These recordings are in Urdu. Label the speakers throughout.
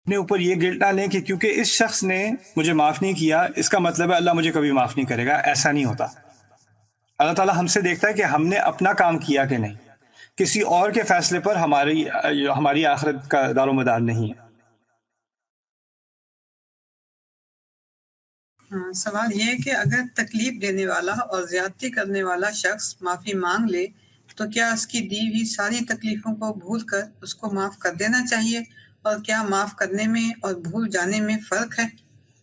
Speaker 1: اپنے اوپر یہ گلٹ نہ لیں کہ کیونکہ اس شخص نے مجھے معاف نہیں کیا اس کا مطلب ہے اللہ مجھے کبھی معاف نہیں کرے گا. ایسا نہیں ہوتا. اللہ تعالیٰ ہم سے دیکھتا ہے کہ ہم نے اپنا کام کیا کہ نہیں. کسی اور کے فیصلے پر ہماری آخرت کا دار و مدار نہیں ہے.
Speaker 2: سوال یہ ہے کہ اگر تکلیف دینے والا اور زیادتی کرنے والا شخص معافی مانگ لے تو کیا اس کی دی ہوئی ساری تکلیفوں کو بھول کر اس کو معاف کر دینا چاہیے، اور کیا معاف کرنے میں اور بھول جانے میں فرق ہے؟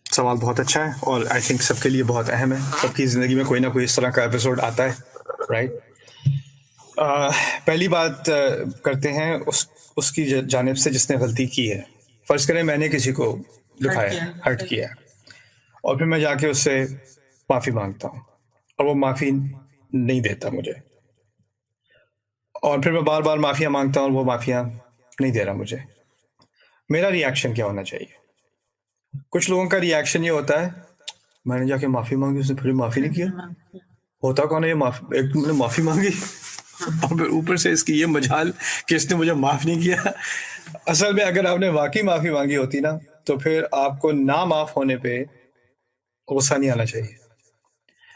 Speaker 1: سوال بہت اچھا ہے اور آئی تھنک سب کے لیے بہت اہم ہے. سب کی زندگی میں کوئی نہ کوئی اس طرح کا ایپیسوڈ آتا ہے، رائٹ؟ پہلی بات کرتے ہیں اس کی جانب سے جس نے غلطی کی ہے. فرض کریں میں نے کسی کو دکھایا، ہرٹ کیا، اور پھر میں جا کے اس سے معافی مانگتا ہوں اور وہ معافی نہیں دیتا مجھے، اور پھر میں بار بار معافیاں مانگتا ہوں اور وہ معافیاں نہیں دے رہا مجھے. میرا ری ایکشن کیا ہونا چاہیے؟ کچھ لوگوں کا ری ایکشن یہ ہوتا ہے میں نے جا کے معافی مانگی، اس نے پھر معافی نہیں کیا. ہوتا کون ہے یہ ایک میں نے معافی مانگی اور پھر اوپر سے اس کی یہ مجال کہ اس نے مجھے معاف نہیں کیا. اصل میں اگر آپ نے واقعی معافی مانگی ہوتی نا تو پھر آپ کو نہ معاف ہونے پہ غصہ نہیں آنا چاہیے.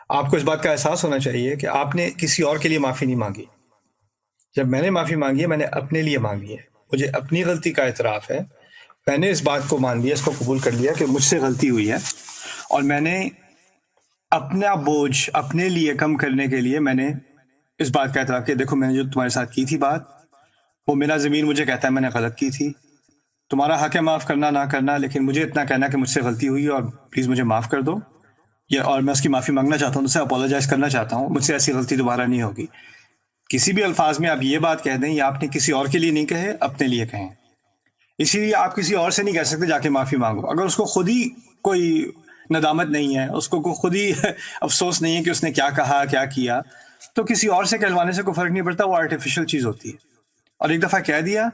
Speaker 1: آپ کو اس بات کا احساس ہونا چاہیے کہ آپ نے کسی اور کے لیے معافی نہیں مانگی. جب میں نے معافی مانگی ہے میں نے اپنے لیے مانگی ہے. مجھے اپنی غلطی کا اعتراف ہے. میں نے اس بات کو مان لیا، اس کو قبول کر لیا کہ مجھ سے غلطی ہوئی ہے، اور میں نے اپنا بوجھ اپنے لیے کم کرنے کے لیے میں نے اس بات کا اعتراف کیا دیکھو میں نے جو تمہارے ساتھ کی تھی بات، وہ میرا ضمیر مجھے کہتا ہے میں نے غلط کی تھی. تمہارا حق ہے معاف کرنا نہ کرنا، لیکن مجھے اتنا کہنا کہ مجھ سے غلطی ہوئی اور پلیز مجھے معاف کر دو، اور میں اس کی معافی مانگنا چاہتا ہوں، اس سے اپولوجائز کرنا چاہتا ہوں، مجھ سے ایسی غلطی دوبارہ نہیں ہوگی. کسی بھی الفاظ میں آپ یہ بات کہہ دیں یا آپ نے کسی اور کے لیے نہیں کہے، اپنے لیے کہیں. اسی لیے آپ کسی اور سے نہیں کہہ سکتے جا کے معافی مانگو. اگر اس کو خود ہی کوئی ندامت نہیں ہے، اس کو خود ہی افسوس نہیں ہے کہ اس نے کیا کہا کیا کیا، تو کسی اور سے کہلوانے سے کوئی فرق نہیں پڑتا. وہ آرٹیفیشل چیز ہوتی ہے. اور ایک دفعہ کہہ دیا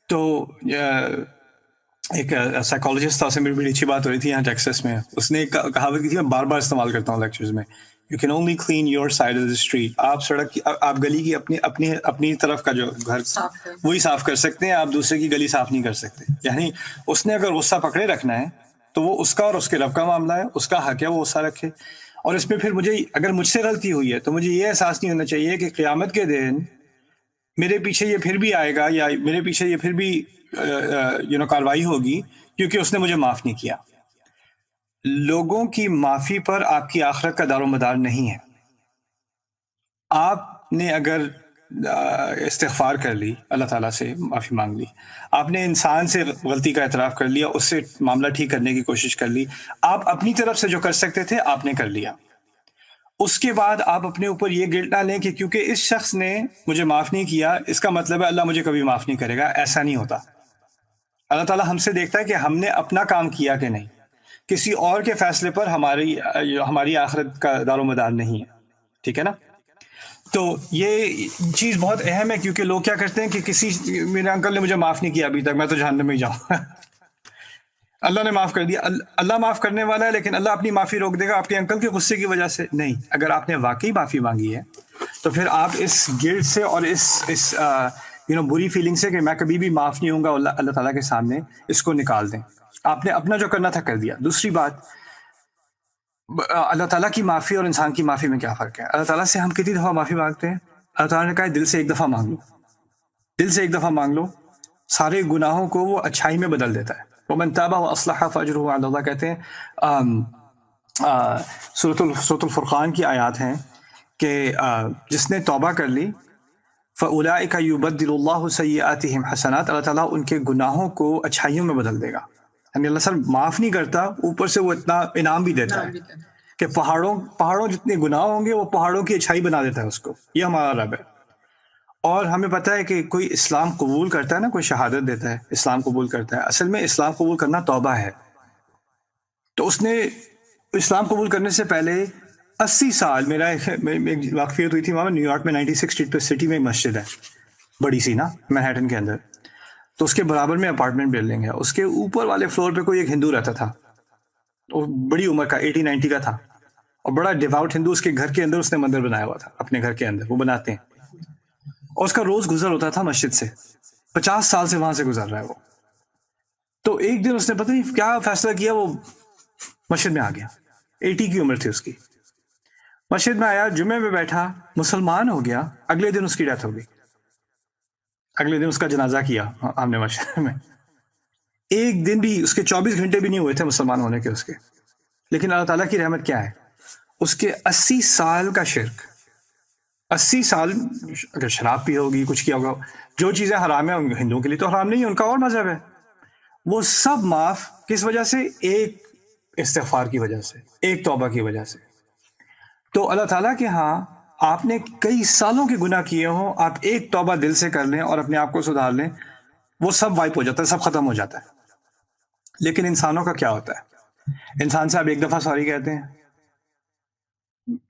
Speaker 1: تو ایک سائیکالوجسٹ تھا، اسے میری بڑی اچھی بات ہو رہی تھی یہاں ٹیکسس میں. اس نے ایک کہاوت کی تھی، میں بار بار استعمال کرتا ہوں لیکچرز میں، you can only clean your side of the street. آپ سڑک کی، آپ گلی کی اپنی طرف کا جو گھر وہی صاف کر سکتے ہیں، آپ دوسرے کی گلی صاف نہیں کر سکتے. یعنی اس نے اگر غصہ پکڑے رکھنا ہے تو وہ اس کا اور اس کے رب کا معاملہ ہے، اس کا حق ہے وہ غصہ رکھے. اور اس میں پھر اگر مجھ سے غلطی ہوئی ہے تو مجھے یہ احساس نہیں ہونا چاہیے کہ قیامت کے دن میرے پیچھے یہ پھر بھی آئے گا یا میرے پیچھے یہ پھر بھی کاروائی ہوگی کیونکہ اس نے مجھے معاف نہیں کیا. لوگوں کی معافی پر آپ کی آخرت کا دار و مدار نہیں ہے. آپ نے اگر استغفار کر لی، اللہ تعالیٰ سے معافی مانگ لی، آپ نے انسان سے غلطی کا اعتراف کر لیا، اس سے معاملہ ٹھیک کرنے کی کوشش کر لی، آپ اپنی طرف سے جو کر سکتے تھے آپ نے کر لیا. اس کے بعد آپ اپنے اوپر یہ گلٹ نہ لیں کہ کیونکہ اس شخص نے مجھے معاف نہیں کیا اس کا مطلب ہے اللہ مجھے کبھی معاف نہیں کرے گا. ایسا نہیں ہوتا. اللہ تعالیٰ ہم سے دیکھتا ہے کہ ہم نے اپنا کام کیا کہ نہیں. کسی اور کے فیصلے پر ہماری آخرت کا دار و مدار نہیں ہے. ٹھیک ہے نا؟ تو یہ چیز بہت اہم ہے، کیونکہ لوگ کیا کرتے ہیں کہ میرے انکل نے مجھے معاف نہیں کیا ابھی تک، میں تو جہنم میں ہی جاؤں. اللہ نے معاف کر دیا. اللہ معاف کرنے والا ہے، لیکن اللہ اپنی معافی روک دے گا آپ کے انکل کے غصے کی وجہ سے نہیں. اگر آپ نے واقعی معافی مانگی ہے تو پھر آپ اس گلٹ سے اور اس بری فیلنگ سے کہ میں کبھی بھی معاف نہیں ہوں گا اللہ تعالیٰ کے سامنے، اس کو نکال دیں. آپ نے اپنا جو کرنا تھا کر دیا. دوسری بات، اللہ تعالیٰ کی معافی اور انسان کی معافی میں کیا فرق ہے؟ اللہ تعالیٰ سے ہم کتنی دفعہ معافی مانگتے ہیں؟ اللہ تعالیٰ نے کہا دل سے ایک دفعہ مانگ لو. دل سے ایک دفعہ مانگ لو، سارے گناہوں کو وہ اچھائی میں بدل دیتا ہے. وَمَن تَابَ وَأَصْلَحَ فَأَجْرُهُ عَلَى اللَّهِ کہتے ہیں. سورۃ الفرقان کی آیات ہیں کہ جس نے توبہ کر لی فَأُولَٰئِكَ يُبَدِّلُ اللَّهُ سَيِّئَاتِهِمْ حَسَنَاتٍ، اللہ تعالیٰ ان کے گناہوں کو اچھائیوں میں بدل دے گا. یعنی اللہ صرف معاف نہیں کرتا، اوپر سے وہ اتنا انعام بھی دیتا ہے کہ پہاڑوں جتنے گناہ ہوں گے وہ پہاڑوں کی اچھائی بنا دیتا ہے اس کو. یہ ہمارا رب ہے. اور ہمیں پتہ ہے کہ کوئی اسلام قبول کرتا ہے نا، کوئی شہادت دیتا ہے اسلام قبول کرتا ہے، اصل میں اسلام قبول کرنا توبہ ہے. تو اس نے اسلام قبول کرنے سے پہلے 80 سال میرا ایک واقفیت ہوئی تھی وہاں نیو یارک میں 96 اسٹریٹ پہ سٹی میں ایک مسجد ہے بڑی سی نا، مینہٹن کے اندر. تو اس کے برابر میں اپارٹمنٹ بلڈنگ ہے. اس کے اوپر والے فلور پہ کوئی ایک ہندو رہتا تھا، وہ بڑی عمر کا 80-90 کا تھا، اور بڑا ڈیواؤٹ ہندو. اس کے گھر کے اندر اس نے مندر بنایا ہوا تھا، اپنے گھر کے اندر وہ بناتے ہیں. اور اس کا روز گزر ہوتا تھا مسجد سے. 50 سال سے وہاں سے گزر رہا ہے وہ. تو ایک دن اس نے پتہ نہیں کیا فیصلہ کیا، وہ مسجد میں آ گیا، 80 کی عمر تھی اس کی، مسجد میں آیا، جمعے میں بیٹھا، مسلمان ہو گیا، اگلے دن اس کی ڈیتھ ہو گئی، اگلے دن اس کا جنازہ کیا ہم نے مسجد میں، ایک دن بھی اس کے 24 گھنٹے بھی نہیں ہوئے تھے مسلمان ہونے کے اس کے، لیکن اللہ تعالیٰ کی رحمت کیا ہے، اس کے 80 سال کا شرک، 80 سال اگر شراب پی ہوگی، کچھ کیا ہوگا، جو چیزیں حرام ہیں ہندوؤں کے لیے تو حرام نہیں ہے، ان کا اور مذہب ہے، وہ سب معاف کس وجہ سے؟ ایک استغفار کی وجہ سے، ایک توبہ کی وجہ سے۔ تو اللہ تعالیٰ کے ہاں آپ نے کئی سالوں کے گناہ کیے ہوں، آپ ایک توبہ دل سے کر لیں اور اپنے آپ کو سدھار لیں، وہ سب وائپ ہو جاتا ہے، سب ختم ہو جاتا ہے۔ لیکن انسانوں کا کیا ہوتا ہے؟ انسان سے آپ ایک دفعہ سوری کہتے ہیں،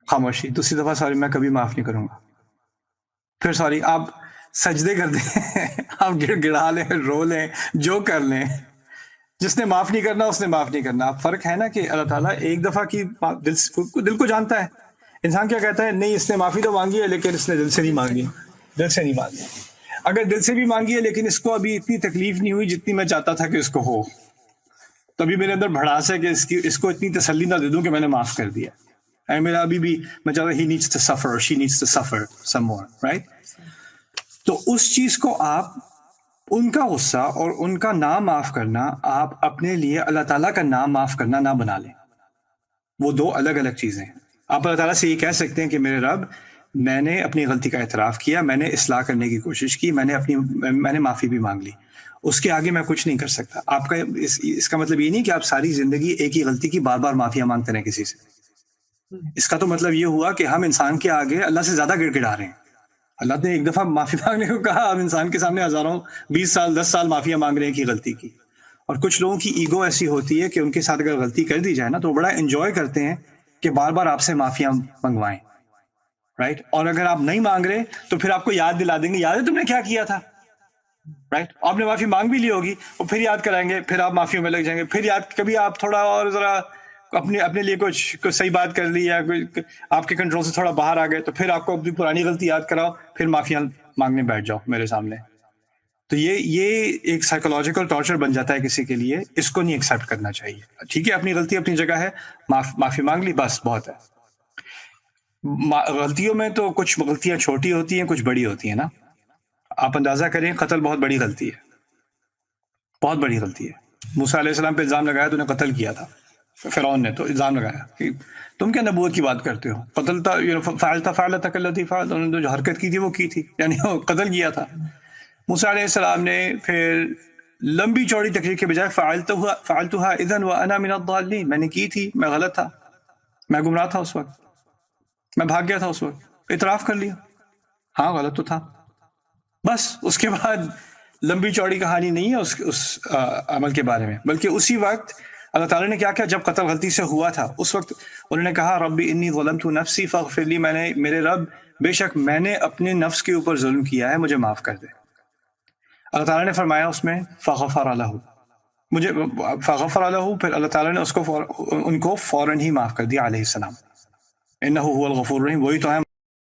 Speaker 1: خاموشی، دوسری دفعہ سوری میں کبھی معاف نہیں کروں گا، پھر سوری، آپ سجدے کر دیں، آپ گڑ گڑا لیں، رو لیں، جو کر لیں، جس نے معاف نہیں کرنا اس نے معاف نہیں کرنا۔ فرق ہے نا کہ اللہ تعالیٰ ایک دفعہ کی دل کو جانتا ہے۔ انسان کیا کہتا ہے؟ نہیں، اس نے معافی تو مانگی ہے لیکن اس نے دل سے نہیں مانگی، دل سے نہیں مانگی۔ اگر دل سے بھی مانگی ہے لیکن اس کو ابھی اتنی تکلیف نہیں ہوئی جتنی میں چاہتا تھا کہ اس کو ہو، تبھی میرے اندر بھڑاس ہے کہ اس کو اتنی تسلی نہ دے دوں کہ میں نے معاف کر دیا، میرا ابھی بھی میں چاہتا ہوں he needs to suffer or she needs to suffer some more, right؟ تو اس چیز کو آپ، ان کا غصہ اور ان کا نام معاف کرنا، آپ اپنے لیے اللہ تعالیٰ کا نام معاف کرنا نہ بنا لیں، وہ دو الگ الگ چیزیں ہیں۔ آپ اللہ تعالیٰ سے یہ کہہ سکتے ہیں کہ میرے رب، میں نے اپنی غلطی کا اعتراف کیا، میں نے اصلاح کرنے کی کوشش کی، میں نے معافی بھی مانگ لی، اس کے آگے میں کچھ نہیں کر سکتا۔ آپ کا اس کا مطلب یہ نہیں کہ آپ ساری زندگی ایک ہی غلطی کی بار بار معافیاں مانگتے رہیں کسی سے۔ اس کا تو مطلب یہ ہوا کہ ہم انسان کے آگے اللہ سے زیادہ گڑ گڑا رہے ہیں۔ اللہ نے ایک دفعہ معافی مانگنے کو کہا، ہم انسان کے سامنے ہزاروں 20 سال 10 سال معافیاں مانگ رہے ہیں کی غلطی کی۔ اور کچھ لوگوں کی ایگو ایسی ہوتی ہے کہ ان کے ساتھ اگر غلطی کر دی جائے نا تو وہ بڑا انجوائے کرتے ہیں کہ بار بار آپ سے معافیاں منگوائیں، رائٹ؟ اور اگر آپ نہیں مانگ رہے تو پھر آپ کو یاد دلا دیں گے، یاد ہے تم نے کیا کیا تھا، رائٹ؟ آپ نے معافی مانگ بھی لی ہوگی، وہ پھر یاد کرائیں گے، پھر آپ معافیوں میں لگ جائیں گے، پھر یاد کبھی آپ تھوڑا اور ذرا اپنے لیے کچھ صحیح بات کر لی یا آپ کے کنٹرول سے تھوڑا باہر آ گئے تو پھر آپ کو اپنی پرانی غلطی یاد کراؤ، پھر معافیاں مانگنے بیٹھ جاؤ میرے سامنے۔ تو یہ ایک سائیکولوجیکل ٹارچر بن جاتا ہے کسی کے لیے، اس کو نہیں ایکسیپٹ کرنا چاہیے۔ ٹھیک ہے، اپنی غلطی اپنی جگہ ہے، معافی مانگ لی، بس بہت ہے۔ غلطیوں میں تو کچھ غلطیاں چھوٹی ہوتی ہیں، کچھ بڑی ہوتی ہیں نا۔ آپ اندازہ کریں، قتل بہت بڑی غلطی ہے، بہت بڑی غلطی ہے۔ موسیٰ علیہ السلام پہ الزام لگایا تو انہیں قتل کیا تھا، فرعون نے تو الزام لگایا کہ تم کیا نبوت کی بات کرتے ہو، قتل فعلتک التی فعلت، انہوں نے جو حرکت کی تھی وہ کی تھی، یعنی وہ قتل کیا تھا۔ موسیٰ علیہ السلام نے پھر لمبی چوڑی تقریر کے بجائے فعلتها اذا وانا من الضالین، میں نے کی تھی، میں غلط تھا، میں گمراہ تھا اس وقت، میں بھاگ گیا تھا اس وقت، اعتراف کر لیا، ہاں غلط تو تھا۔ بس اس کے بعد لمبی چوڑی کہانی نہیں ہے اس عمل کے بارے میں، بلکہ اسی وقت اللہ تعالیٰ نے کیا کیا، جب قتل غلطی سے ہوا تھا اس وقت انہوں نے کہا ربی انی ظلمت نفسی فاغفر لی، میرے رب بے شک میں نے اپنے نفس کے اوپر ظلم کیا ہے، مجھے معاف کر دے۔ اللہ تعالیٰ نے فرمایا اس میں فغفر لہ، فغفر لہ، پھر اللہ تعالیٰ نے ان کو فوراً ہی معاف کر دیا علیہ السلام۔ انہ هو الغفور الرحیم، وہی تو ہے